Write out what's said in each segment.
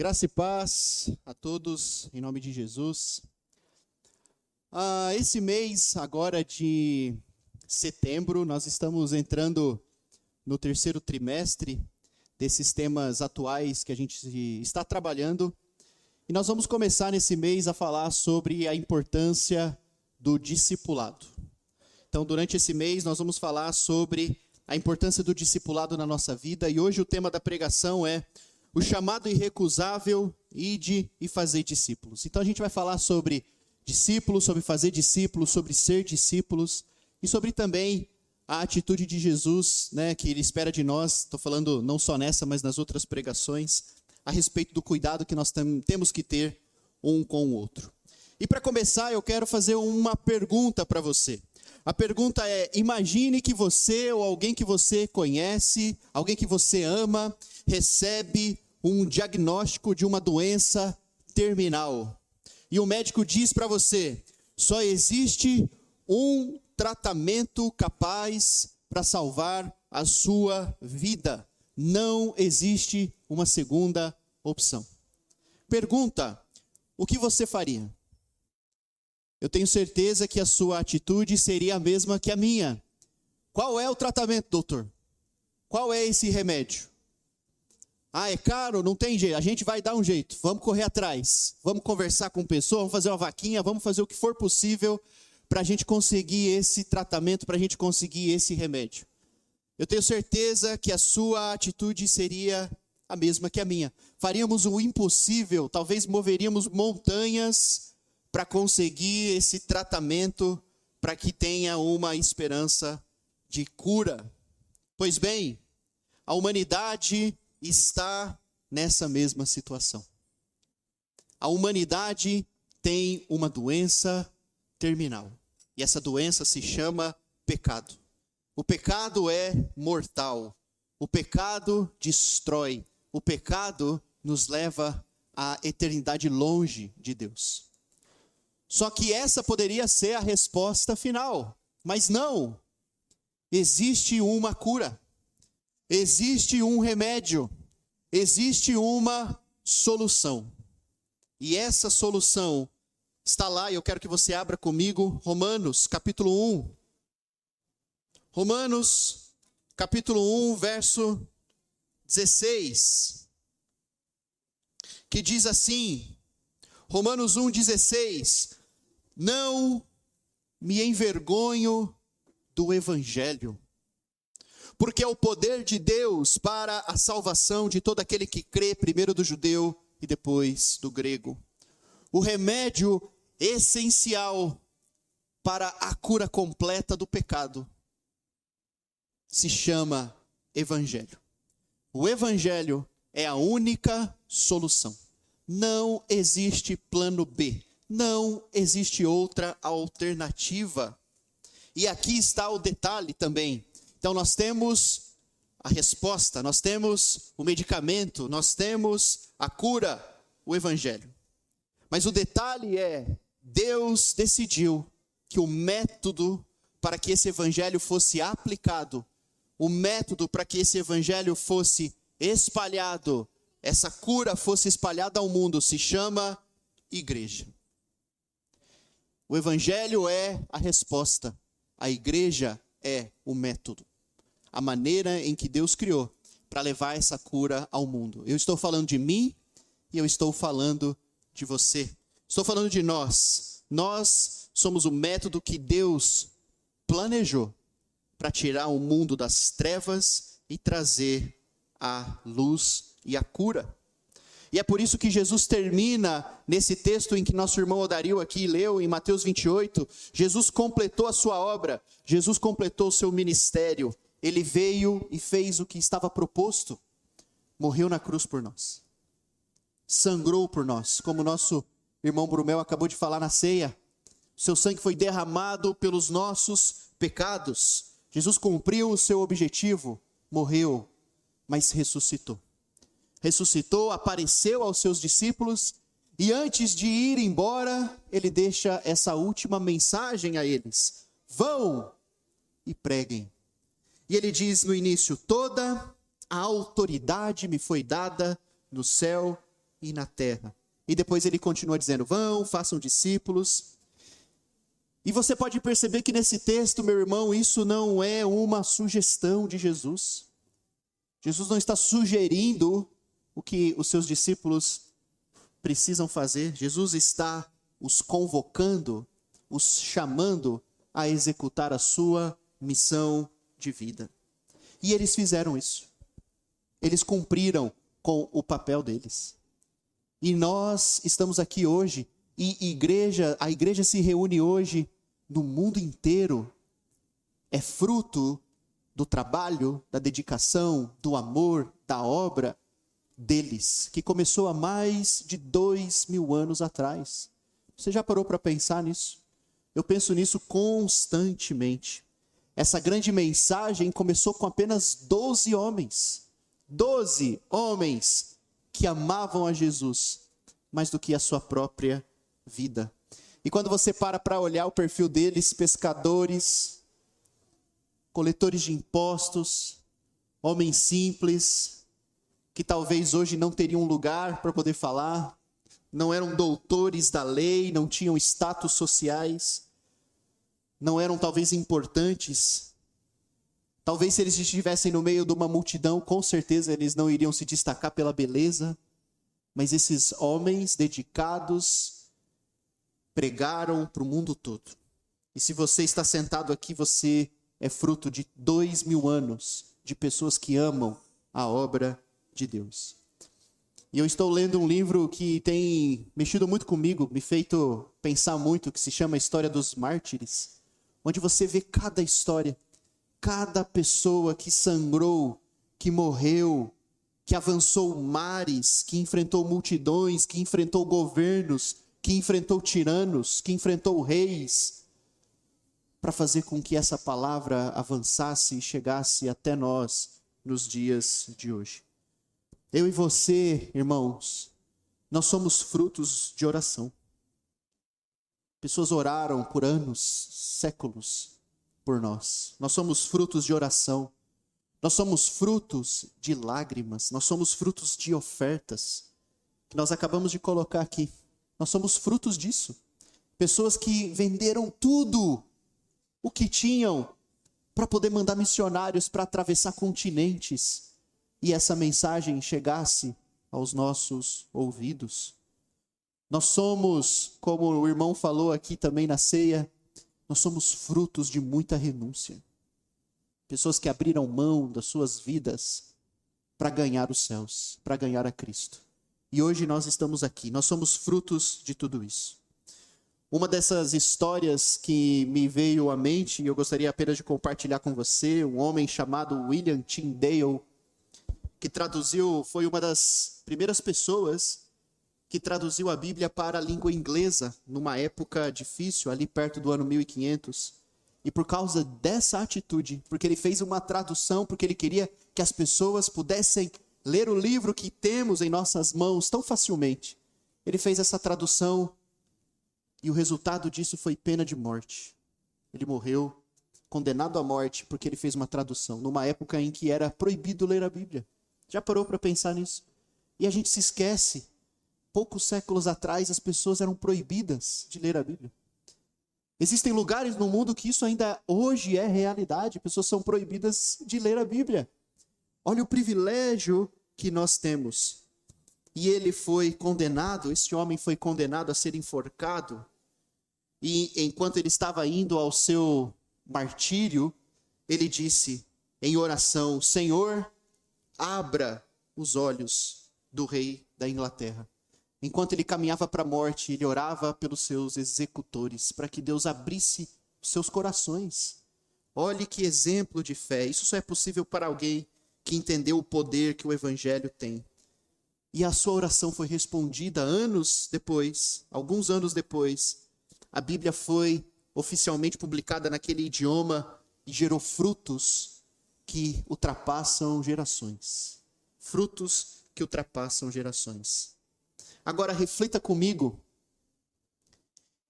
Graça e paz a todos, em nome de Jesus. Esse mês, agora de setembro, nós estamos entrando no terceiro trimestre desses temas atuais que a gente está trabalhando. E nós vamos começar nesse mês a falar sobre a importância do discipulado. Então, durante esse mês, nós vamos falar sobre a importância do discipulado na nossa vida. E hoje o tema da pregação é o chamado irrecusável, ide e fazer discípulos. Então a gente vai falar sobre discípulos, sobre fazer discípulos, sobre ser discípulos e sobre também a atitude de Jesus, né, que ele espera de nós. Estou falando não só nessa, mas nas outras pregações, a respeito do cuidado que nós temos que ter um com o outro. E para começar, eu quero fazer uma pergunta para você. A pergunta é: imagine que você ou alguém que você conhece, alguém que você ama, recebe um diagnóstico de uma doença terminal. E o médico diz para você: só existe um tratamento capaz para salvar a sua vida. Não existe uma segunda opção. Pergunta: o que você faria? Eu tenho certeza que a sua atitude seria a mesma que a minha. Qual é o tratamento, doutor? Qual é esse remédio? É caro? Não tem jeito. A gente vai dar um jeito. Vamos correr atrás. Vamos conversar com pessoas, vamos fazer uma vaquinha, vamos fazer o que for possível para a gente conseguir esse tratamento, para a gente conseguir esse remédio. Eu tenho certeza que a sua atitude seria a mesma que a minha. Faríamos o impossível, talvez moveríamos montanhas para conseguir esse tratamento, para que tenha uma esperança de cura. Pois bem, a humanidade está nessa mesma situação. A humanidade tem uma doença terminal. E essa doença se chama pecado. O pecado é mortal. O pecado destrói. O pecado nos leva à eternidade longe de Deus. Só que essa poderia ser a resposta final. Mas não. Existe uma cura. Existe um remédio. Existe uma solução. E essa solução está lá, e eu quero que você abra comigo Romanos, capítulo 1. Romanos, capítulo 1, verso 16. Que diz assim, Romanos 1,16: não me envergonho do evangelho, porque é o poder de Deus para a salvação de todo aquele que crê, primeiro do judeu e depois do grego. O remédio essencial para a cura completa do pecado se chama evangelho. O evangelho é a única solução. Não existe plano B. Não existe outra alternativa. E aqui está o detalhe também. Então nós temos a resposta, nós temos o medicamento, nós temos a cura, o evangelho. Mas o detalhe é, Deus decidiu que o método para que esse evangelho fosse aplicado, o método para que esse evangelho fosse espalhado, essa cura fosse espalhada ao mundo, se chama igreja. O evangelho é a resposta, a igreja é o método, a maneira em que Deus criou para levar essa cura ao mundo. Eu estou falando de mim e eu estou falando de você. Estou falando de nós. Nós somos o método que Deus planejou para tirar o mundo das trevas e trazer a luz e a cura. E é por isso que Jesus termina nesse texto em que nosso irmão Odario aqui leu, em Mateus 28, Jesus completou a sua obra, Jesus completou o seu ministério, ele veio e fez o que estava proposto, morreu na cruz por nós, sangrou por nós, como nosso irmão Brumel acabou de falar na ceia, seu sangue foi derramado pelos nossos pecados, Jesus cumpriu o seu objetivo, morreu, mas ressuscitou. Ressuscitou, apareceu aos seus discípulos e antes de ir embora, ele deixa essa última mensagem a eles: vão e preguem. E ele diz no início: toda a autoridade me foi dada no céu e na terra. E depois ele continua dizendo, vão, façam discípulos. E você pode perceber que nesse texto, meu irmão, isso não é uma sugestão de Jesus. Jesus não está sugerindo o que os seus discípulos precisam fazer. Jesus está os convocando, os chamando a executar a sua missão de vida. E eles fizeram isso. Eles cumpriram com o papel deles. E nós estamos aqui hoje, e a igreja se reúne hoje no mundo inteiro. É fruto do trabalho, da dedicação, do amor, da obra deles, que começou há mais de 2000 anos atrás. Você já parou para pensar nisso? Eu penso nisso constantemente. Essa grande mensagem começou com apenas 12 homens. 12 homens que amavam a Jesus mais do que a sua própria vida. E quando você para olhar o perfil deles, pescadores, coletores de impostos, homens simples, que talvez hoje não teriam lugar para poder falar, não eram doutores da lei, não tinham status sociais, não eram talvez importantes. Talvez se eles estivessem no meio de uma multidão, com certeza eles não iriam se destacar pela beleza, mas esses homens dedicados pregaram para o mundo todo. E se você está sentado aqui, você é fruto de 2000 anos de pessoas que amam a obra de Deus. E eu estou lendo um livro que tem mexido muito comigo, me feito pensar muito, que se chama História dos Mártires, onde você vê cada história, cada pessoa que sangrou, que morreu, que avançou mares, que enfrentou multidões, que enfrentou governos, que enfrentou tiranos, que enfrentou reis, para fazer com que essa palavra avançasse e chegasse até nós nos dias de hoje. Eu e você, irmãos, nós somos frutos de oração. Pessoas oraram por anos, séculos, por nós. Nós somos frutos de oração. Nós somos frutos de lágrimas. Nós somos frutos de ofertas que nós acabamos de colocar aqui. Nós somos frutos disso. Pessoas que venderam tudo o que tinham para poder mandar missionários para atravessar continentes e essa mensagem chegasse aos nossos ouvidos. Nós somos, como o irmão falou aqui também na ceia, nós somos frutos de muita renúncia. Pessoas que abriram mão das suas vidas para ganhar os céus, para ganhar a Cristo. E hoje nós estamos aqui, nós somos frutos de tudo isso. Uma dessas histórias que me veio à mente, e eu gostaria apenas de compartilhar com você, um homem chamado William Tyndale, que foi uma das primeiras pessoas que traduziu a Bíblia para a língua inglesa, numa época difícil, ali perto do ano 1500. E por causa dessa atitude, porque ele fez uma tradução, porque ele queria que as pessoas pudessem ler o livro que temos em nossas mãos tão facilmente, ele fez essa tradução e o resultado disso foi pena de morte. Ele morreu condenado à morte porque ele fez uma tradução, numa época em que era proibido ler a Bíblia. Já parou para pensar nisso? E a gente se esquece, poucos séculos atrás as pessoas eram proibidas de ler a Bíblia. Existem lugares no mundo que isso ainda hoje é realidade, pessoas são proibidas de ler a Bíblia. Olha o privilégio que nós temos. E ele foi condenado, esse homem foi condenado a ser enforcado. E enquanto ele estava indo ao seu martírio, ele disse em oração: Senhor, abra os olhos do rei da Inglaterra. Enquanto ele caminhava para a morte, ele orava pelos seus executores, para que Deus abrisse os seus corações. Olhe que exemplo de fé. Isso só é possível para alguém que entendeu o poder que o Evangelho tem. E a sua oração foi respondida anos depois, alguns anos depois. A Bíblia foi oficialmente publicada naquele idioma e gerou frutos que ultrapassam gerações. Frutos que ultrapassam gerações. Agora reflita comigo.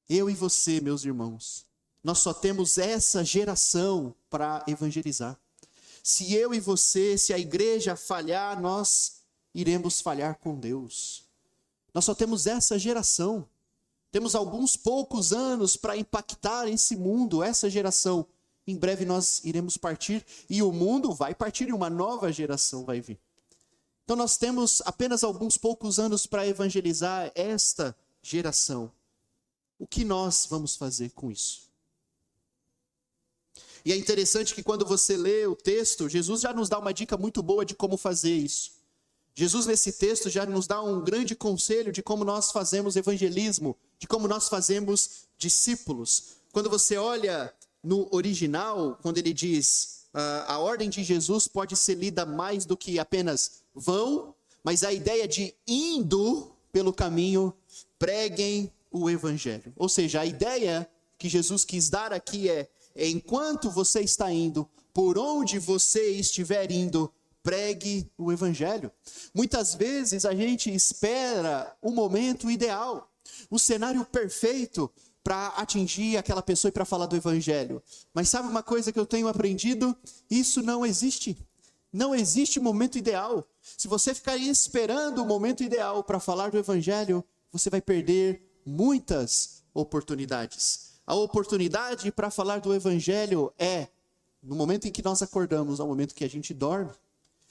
Eu e você, meus irmãos, nós só temos essa geração para evangelizar. Se eu e você, se a igreja falhar, nós iremos falhar com Deus. Nós só temos essa geração. Temos alguns poucos anos para impactar esse mundo, essa geração. Em breve nós iremos partir e o mundo vai partir e uma nova geração vai vir. Então nós temos apenas alguns poucos anos para evangelizar esta geração. O que nós vamos fazer com isso? E é interessante que quando você lê o texto, Jesus já nos dá uma dica muito boa de como fazer isso. Jesus nesse texto já nos dá um grande conselho de como nós fazemos evangelismo, de como nós fazemos discípulos. Quando você olha no original, quando ele diz, a ordem de Jesus pode ser lida mais do que apenas vão, mas a ideia de indo pelo caminho, preguem o evangelho. Ou seja, a ideia que Jesus quis dar aqui é enquanto você está indo, por onde você estiver indo, pregue o evangelho. Muitas vezes a gente espera o momento ideal, o cenário perfeito para atingir aquela pessoa e para falar do evangelho. Mas sabe uma coisa que eu tenho aprendido? Isso não existe. Não existe momento ideal. Se você ficar esperando o momento ideal para falar do evangelho, você vai perder muitas oportunidades. A oportunidade para falar do evangelho é no momento em que nós acordamos, ao momento que a gente dorme.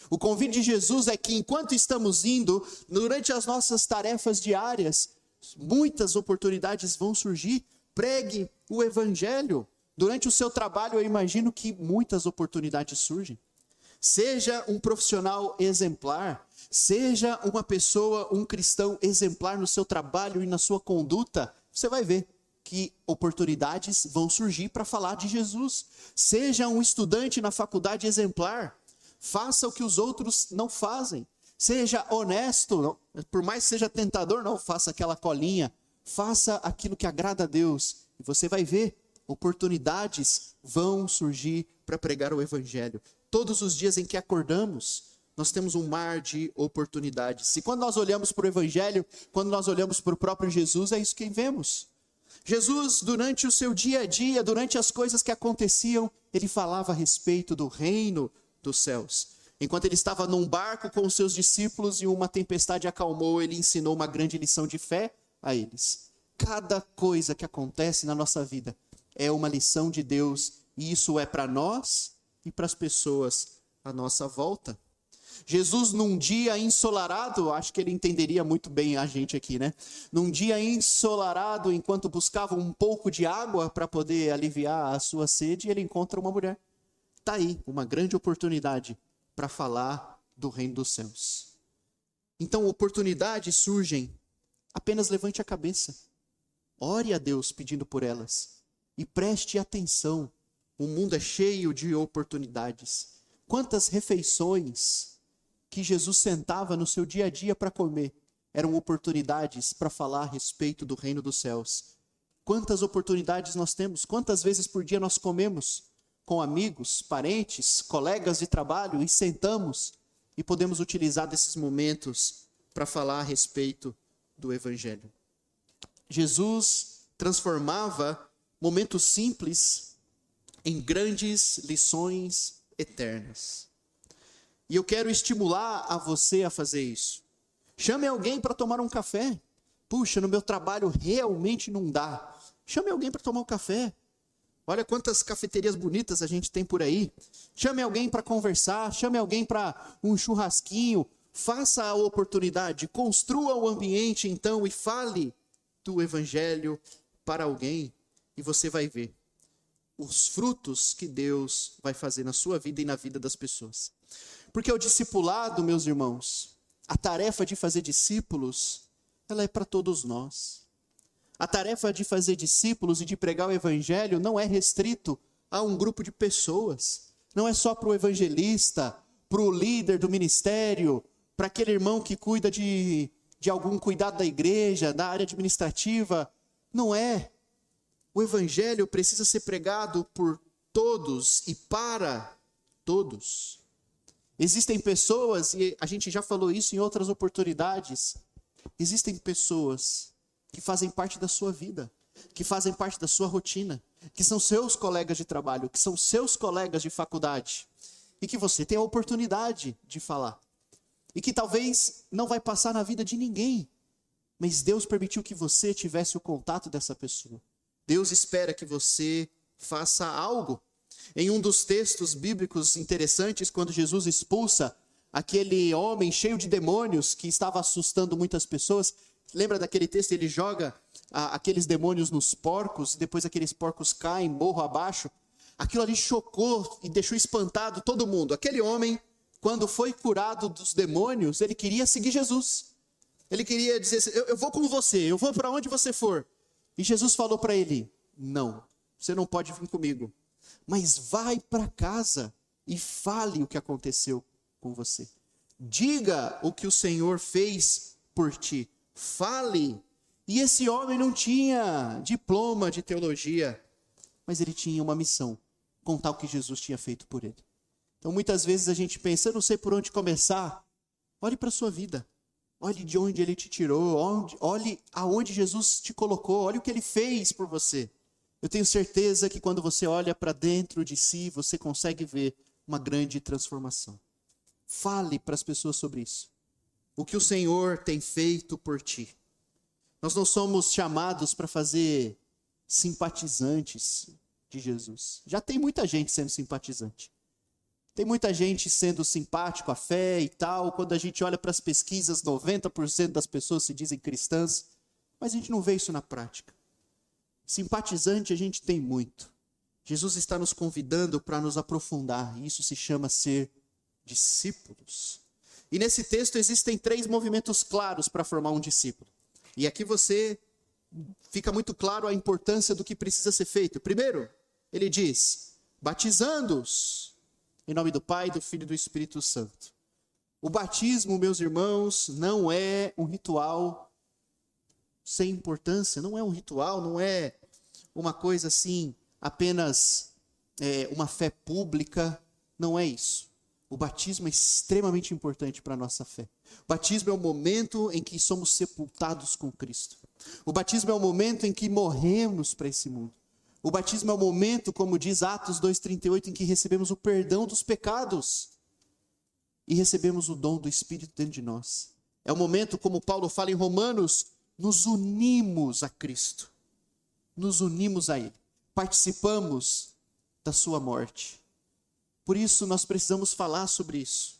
O convite de Jesus é que enquanto estamos indo, durante as nossas tarefas diárias, muitas oportunidades vão surgir. Pregue o evangelho. Durante o seu trabalho, eu imagino que muitas oportunidades surgem. Seja um profissional exemplar, seja uma pessoa, um cristão exemplar no seu trabalho e na sua conduta, você vai ver que oportunidades vão surgir para falar de Jesus. Seja um estudante na faculdade exemplar, faça o que os outros não fazem. Seja honesto, por mais que seja tentador, não faça aquela colinha. Faça aquilo que agrada a Deus. E você vai ver, oportunidades vão surgir para pregar o evangelho. Todos os dias em que acordamos, nós temos um mar de oportunidades. E quando nós olhamos para o evangelho, quando nós olhamos para o próprio Jesus, é isso que vemos. Jesus, durante o seu dia a dia, durante as coisas que aconteciam, ele falava a respeito do reino dos céus. Enquanto ele estava num barco com os seus discípulos e uma tempestade acalmou, ele ensinou uma grande lição de fé a eles. Cada coisa que acontece na nossa vida é uma lição de Deus, e isso é para nós e para as pessoas à nossa volta. Jesus, num dia ensolarado, acho que ele entenderia muito bem a gente aqui, né? Num dia ensolarado, enquanto buscava um pouco de água para poder aliviar a sua sede, ele encontra uma mulher. Está aí, uma grande oportunidade para falar do reino dos céus. Então, oportunidades surgem, apenas levante a cabeça. Ore a Deus pedindo por elas e preste atenção. O mundo é cheio de oportunidades. Quantas refeições que Jesus sentava no seu dia a dia para comer eram oportunidades para falar a respeito do reino dos céus. Quantas oportunidades nós temos? Quantas vezes por dia nós comemos com amigos, parentes, colegas de trabalho e sentamos e podemos utilizar desses momentos para falar a respeito do evangelho. Jesus transformava momentos simples em grandes lições eternas. E eu quero estimular a você a fazer isso. Chame alguém para tomar um café. Puxa, no meu trabalho realmente não dá. Chame alguém para tomar um café. Olha quantas cafeterias bonitas a gente tem por aí. Chame alguém para conversar, chame alguém para um churrasquinho. Faça a oportunidade, construa o ambiente então e fale do evangelho para alguém. E você vai ver os frutos que Deus vai fazer na sua vida e na vida das pessoas. Porque o discipulado, meus irmãos, a tarefa de fazer discípulos, ela é para todos nós. A tarefa de fazer discípulos e de pregar o evangelho não é restrito a um grupo de pessoas. Não é só para o evangelista, para o líder do ministério, para aquele irmão que cuida de algum cuidado da igreja, da área administrativa. Não é. O evangelho precisa ser pregado por todos e para todos. Existem pessoas, e a gente já falou isso em outras oportunidades, existem pessoas que fazem parte da sua vida, que fazem parte da sua rotina, que são seus colegas de trabalho, que são seus colegas de faculdade, e que você tem a oportunidade de falar, e que talvez não vai passar na vida de ninguém, mas Deus permitiu que você tivesse o contato dessa pessoa. Deus espera que você faça algo. Em um dos textos bíblicos interessantes, quando Jesus expulsa aquele homem cheio de demônios que estava assustando muitas pessoas, lembra daquele texto? Ele joga aqueles demônios nos porcos, e depois aqueles porcos caem morro abaixo. Aquilo ali chocou e deixou espantado todo mundo. Aquele homem, quando foi curado dos demônios, ele queria seguir Jesus. Ele queria dizer assim, eu vou com você, eu vou para onde você for. E Jesus falou para ele, não, você não pode vir comigo. Mas vai para casa e fale o que aconteceu com você. Diga o que o Senhor fez por ti. Fale. E esse homem não tinha diploma de teologia, mas ele tinha uma missão, contar o que Jesus tinha feito por ele. Então muitas vezes a gente pensa, eu não sei por onde começar. Olhe para a sua vida. Olhe de onde ele te tirou. Olhe aonde Jesus te colocou. Olhe o que ele fez por você. Eu tenho certeza que quando você olha para dentro de si, você consegue ver uma grande transformação. Fale para as pessoas sobre isso. O que o Senhor tem feito por ti. Nós não somos chamados para fazer simpatizantes de Jesus. Já tem muita gente sendo simpatizante. Tem muita gente sendo simpático à fé e tal. Quando a gente olha para as pesquisas, 90% das pessoas se dizem cristãs. Mas a gente não vê isso na prática. Simpatizante a gente tem muito. Jesus está nos convidando para nos aprofundar. E isso se chama ser discípulos. E nesse texto existem 3 movimentos claros para formar um discípulo. E aqui fica muito claro a importância do que precisa ser feito. Primeiro, ele diz, batizando-os em nome do Pai, do Filho e do Espírito Santo. O batismo, meus irmãos, não é um ritual sem importância, não é um ritual, não é uma coisa assim, apenas uma fé pública, não é isso. O batismo é extremamente importante para a nossa fé. O batismo é o momento em que somos sepultados com Cristo. O batismo é o momento em que morremos para esse mundo. O batismo é o momento, como diz Atos 2,38, em que recebemos o perdão dos pecados e recebemos o dom do Espírito dentro de nós. É o momento, como Paulo fala em Romanos, nos unimos a Cristo. Nos unimos a Ele. Participamos da sua morte. Por isso, nós precisamos falar sobre isso.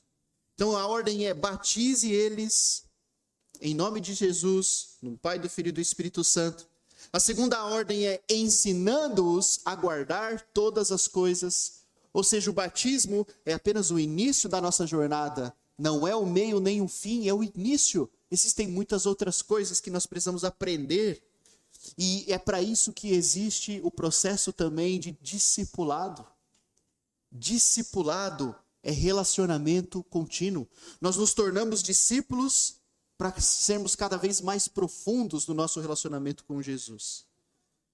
Então, a ordem é, batize eles em nome de Jesus, no Pai, do Filho e do Espírito Santo. A segunda ordem é ensinando-os a guardar todas as coisas. Ou seja, o batismo é apenas o início da nossa jornada. Não é o meio nem o fim, é o início. Existem muitas outras coisas que nós precisamos aprender. E é para isso que existe o processo também de discipulado. Discipulado é relacionamento contínuo. Nós nos tornamos discípulos para sermos cada vez mais profundos no nosso relacionamento com Jesus.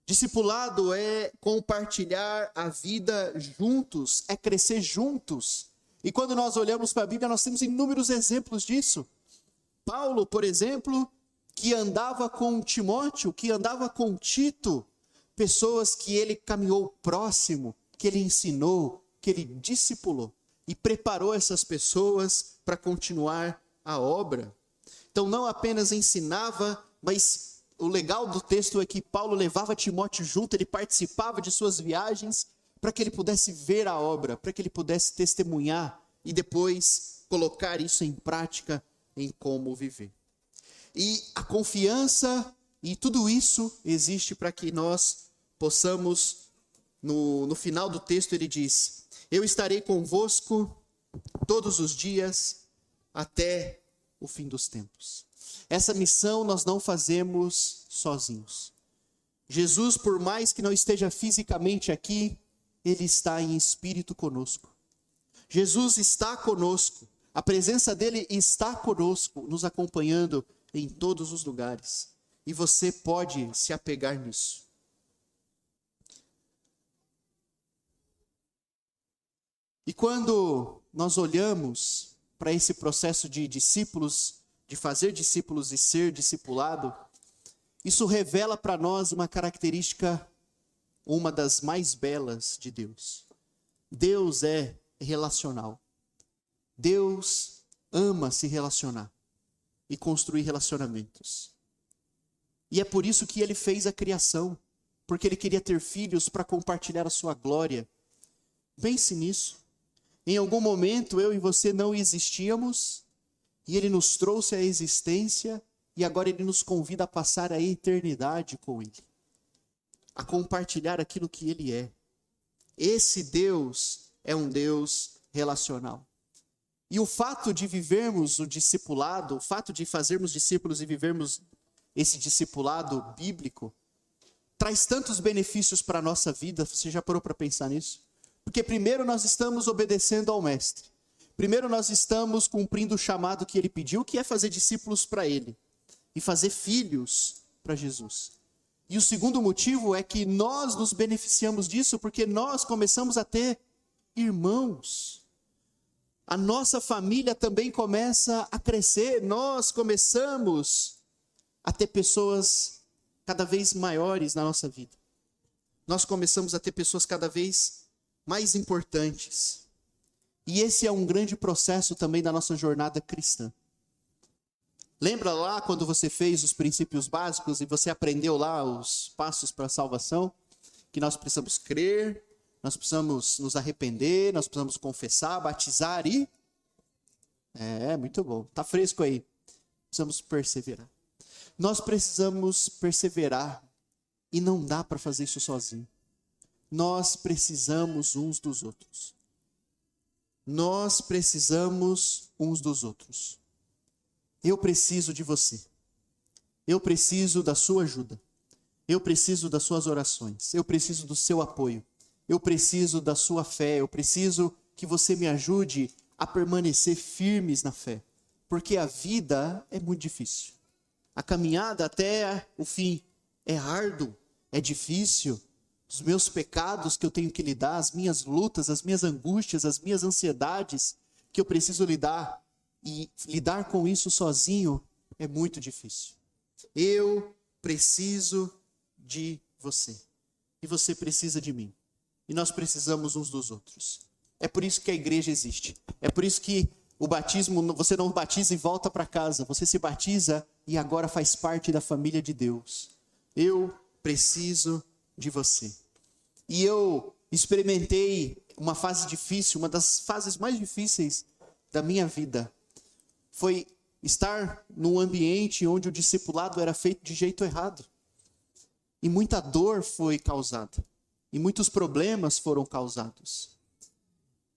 Discipulado é compartilhar a vida juntos, é crescer juntos. E quando nós olhamos para a Bíblia, nós temos inúmeros exemplos disso. Paulo, por exemplo, que andava com Timóteo, que andava com Tito, pessoas que ele caminhou próximo, que ele ensinou, que ele discipulou e preparou essas pessoas para continuar a obra. Então não apenas ensinava, mas o legal do texto é que Paulo levava Timóteo junto, ele participava de suas viagens para que ele pudesse ver a obra, para que ele pudesse testemunhar e depois colocar isso em prática em como viver. E a confiança e tudo isso existe para que nós possamos, no final do texto ele diz, eu estarei convosco todos os dias até o fim dos tempos. Essa missão nós não fazemos sozinhos. Jesus, por mais que não esteja fisicamente aqui, ele está em espírito conosco. Jesus está conosco. A presença dele está conosco, nos acompanhando em todos os lugares. E você pode se apegar nisso. E quando nós olhamos para esse processo de discípulos, de fazer discípulos e ser discipulado, isso revela para nós uma característica, uma das mais belas de Deus. Deus é relacional. Deus ama se relacionar e construir relacionamentos. E é por isso que ele fez a criação, porque ele queria ter filhos para compartilhar a sua glória. Pense nisso. Em algum momento eu e você não existíamos, e ele nos trouxe à existência, e agora ele nos convida a passar a eternidade com ele, a compartilhar aquilo que ele é. Esse Deus é um Deus relacional. E o fato de vivermos o discipulado, o fato de fazermos discípulos e vivermos esse discipulado bíblico, traz tantos benefícios para a nossa vida. Você já parou para pensar nisso? Porque primeiro nós estamos obedecendo ao Mestre. Primeiro nós estamos cumprindo o chamado que ele pediu, que é fazer discípulos para ele e fazer filhos para Jesus. E o segundo motivo é que nós nos beneficiamos disso porque nós começamos a ter irmãos. A nossa família também começa a crescer. Nós começamos a ter pessoas cada vez maiores na nossa vida. Nós começamos a ter pessoas cada vez mais importantes. E esse é um grande processo também da nossa jornada cristã. Lembra lá quando você fez os princípios básicos e você aprendeu lá os passos para a salvação? Que nós precisamos crer, nós precisamos nos arrepender, nós precisamos confessar, batizar e... muito bom, tá fresco aí. Precisamos perseverar. Nós precisamos perseverar e não dá para fazer isso sozinho. Nós precisamos uns dos outros. Nós precisamos uns dos outros. Eu preciso de você. Eu preciso da sua ajuda. Eu preciso das suas orações. Eu preciso do seu apoio. Eu preciso da sua fé. Eu preciso que você me ajude a permanecer firmes na fé. Porque a vida é muito difícil. A caminhada até o fim é árduo, é difícil. Os meus pecados que eu tenho que lidar, as minhas lutas, as minhas angústias, as minhas ansiedades que eu preciso lidar. E lidar com isso sozinho é muito difícil. Eu preciso de você. E você precisa de mim. E nós precisamos uns dos outros. É por isso que a igreja existe. É por isso que o batismo, você não batiza e volta para casa. Você se batiza e agora faz parte da família de Deus. Eu preciso de você. E eu experimentei uma fase difícil, uma das fases mais difíceis da minha vida. Foi estar num ambiente onde o discipulado era feito de jeito errado. E muita dor foi causada. E muitos problemas foram causados.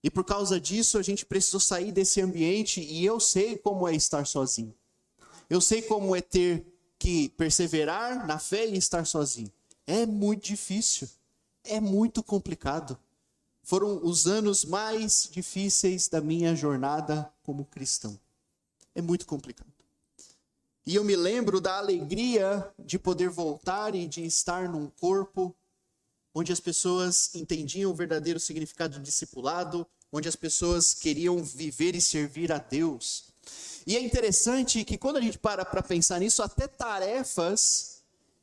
E por causa disso a gente precisou sair desse ambiente e eu sei como é estar sozinho. Eu sei como é ter que perseverar na fé e estar sozinho. É muito difícil. É muito complicado. Foram os anos mais difíceis da minha jornada como cristão. É muito complicado. E eu me lembro da alegria de poder voltar e de estar num corpo onde as pessoas entendiam o verdadeiro significado do discipulado, onde as pessoas queriam viver e servir a Deus. E é interessante que quando a gente para pensar nisso, até tarefas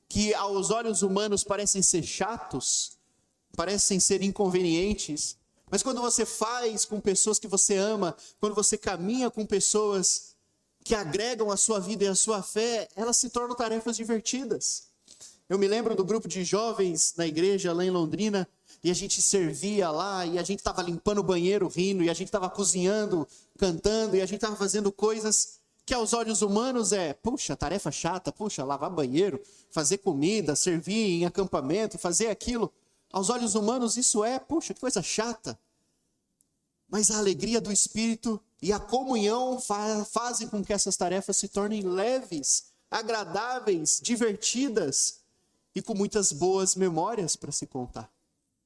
que aos olhos humanos parecem ser chatos, parecem ser inconvenientes, mas quando você faz com pessoas que você ama, quando você caminha com pessoas que agregam a sua vida e a sua fé, elas se tornam tarefas divertidas. Eu me lembro do grupo de jovens na igreja lá em Londrina, e a gente servia lá, e a gente estava limpando o banheiro rindo, e a gente estava cozinhando, cantando, e a gente estava fazendo coisas que aos olhos humanos puxa, tarefa chata, puxa, lavar banheiro, fazer comida, servir em acampamento, fazer aquilo. Aos olhos humanos isso puxa, que coisa chata. Mas a alegria do Espírito e a comunhão fazem com que essas tarefas se tornem leves, agradáveis, divertidas e com muitas boas memórias para se contar.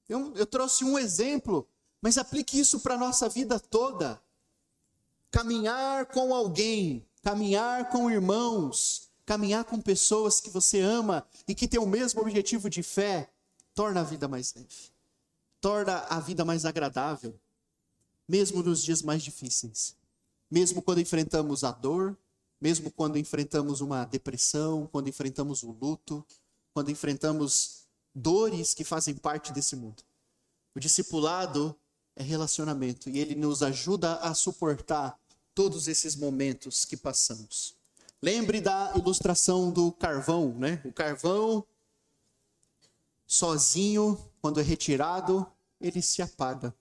Eu trouxe um exemplo, mas aplique isso para a nossa vida toda. Caminhar com alguém, caminhar com irmãos, caminhar com pessoas que você ama e que têm o mesmo objetivo de fé, torna a vida mais leve, torna a vida mais agradável, mesmo nos dias mais difíceis, mesmo quando enfrentamos a dor, mesmo quando enfrentamos uma depressão, quando enfrentamos o luto, quando enfrentamos dores que fazem parte desse mundo. O discipulado é relacionamento e ele nos ajuda a suportar todos esses momentos que passamos. Lembre da ilustração do carvão, né? O carvão, sozinho, quando é retirado, ele se apaga.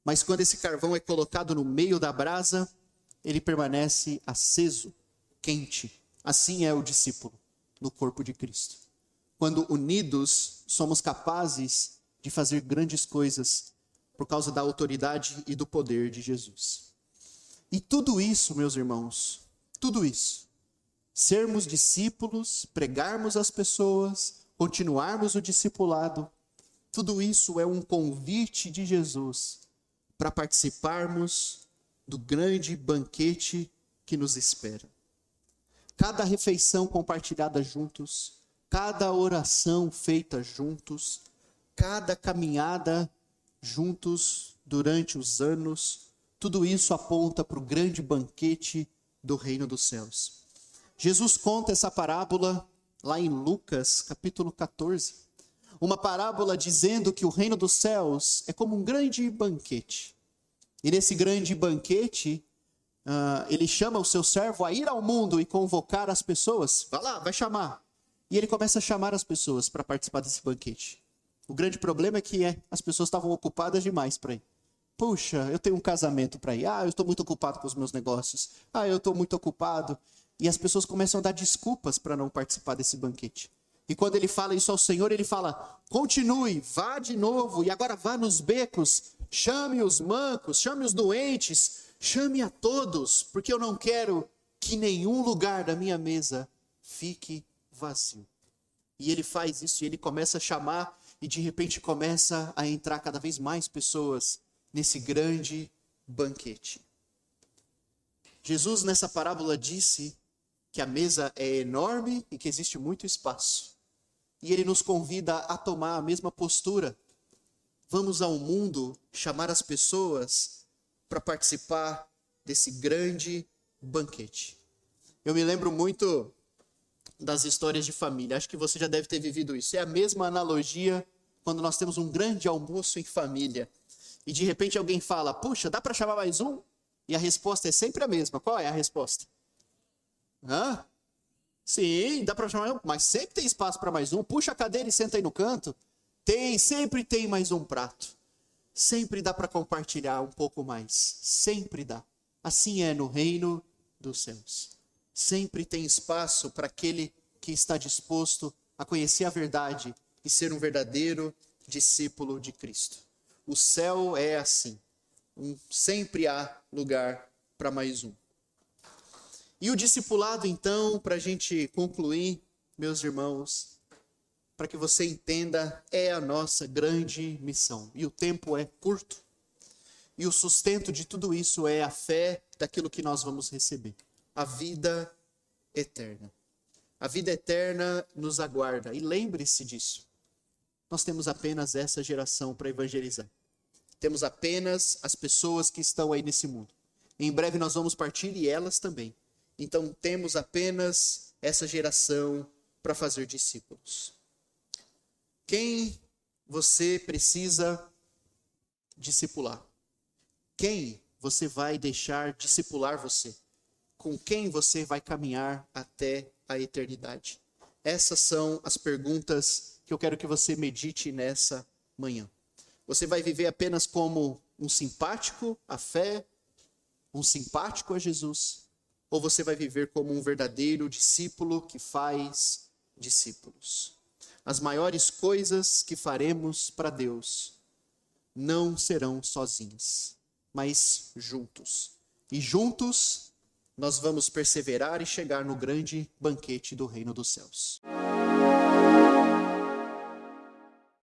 Mas quando esse carvão é colocado no meio da brasa, ele permanece aceso, quente. Assim é o discípulo no corpo de Cristo. Quando unidos, somos capazes de fazer grandes coisas por causa da autoridade e do poder de Jesus. E tudo isso, meus irmãos, tudo isso, sermos discípulos, pregarmos às pessoas, continuarmos o discipulado, tudo isso é um convite de Jesus para participarmos do grande banquete que nos espera. Cada refeição compartilhada juntos, cada oração feita juntos, cada caminhada juntos durante os anos, tudo isso aponta para o grande banquete do reino dos céus. Jesus conta essa parábola lá em Lucas, capítulo 14. Uma parábola dizendo que o reino dos céus é como um grande banquete. E nesse grande banquete, ele chama o seu servo a ir ao mundo e convocar as pessoas. Vai lá, vai chamar. E ele começa a chamar as pessoas para participar desse banquete. O grande problema é que as pessoas estavam ocupadas demais para ir. Puxa, eu tenho um casamento para ir. Eu estou muito ocupado com os meus negócios. Eu estou muito ocupado. E as pessoas começam a dar desculpas para não participar desse banquete. E quando ele fala isso ao Senhor, ele fala, continue, vá de novo, e agora vá nos becos, chame os mancos, chame os doentes, chame a todos, porque eu não quero que nenhum lugar da minha mesa fique vazio. E ele faz isso, e ele começa a chamar, e de repente começa a entrar cada vez mais pessoas nesse grande banquete. Jesus, nessa parábola, disse que a mesa é enorme e que existe muito espaço. E ele nos convida a tomar a mesma postura. Vamos ao mundo chamar as pessoas para participar desse grande banquete. Eu me lembro muito das histórias de família. Acho que você já deve ter vivido isso. É a mesma analogia quando nós temos um grande almoço em família. E de repente alguém fala, puxa, dá para chamar mais um? E a resposta é sempre a mesma. Qual é a resposta? Sim, dá para chamar, mas sempre tem espaço para mais um. Puxa a cadeira e senta aí no canto. Sempre tem mais um prato. Sempre dá para compartilhar um pouco mais. Sempre dá. Assim é no reino dos céus. Sempre tem espaço para aquele que está disposto a conhecer a verdade e ser um verdadeiro discípulo de Cristo. O céu é assim. Sempre há lugar para mais um. E o discipulado, então, para a gente concluir, meus irmãos, para que você entenda, é a nossa grande missão. E o tempo é curto. E o sustento de tudo isso é a fé daquilo que nós vamos receber. A vida eterna. A vida eterna nos aguarda. E lembre-se disso. Nós temos apenas essa geração para evangelizar. Temos apenas as pessoas que estão aí nesse mundo. Em breve nós vamos partir e elas também. Então temos apenas essa geração para fazer discípulos. Quem você precisa discipular? Quem você vai deixar discipular você? Com quem você vai caminhar até a eternidade? Essas são as perguntas que eu quero que você medite nessa manhã. Você vai viver apenas como um simpático à fé, um simpático a Jesus? Ou você vai viver como um verdadeiro discípulo que faz discípulos? As maiores coisas que faremos para Deus não serão sozinhos, mas juntos. E juntos nós vamos perseverar e chegar no grande banquete do reino dos céus.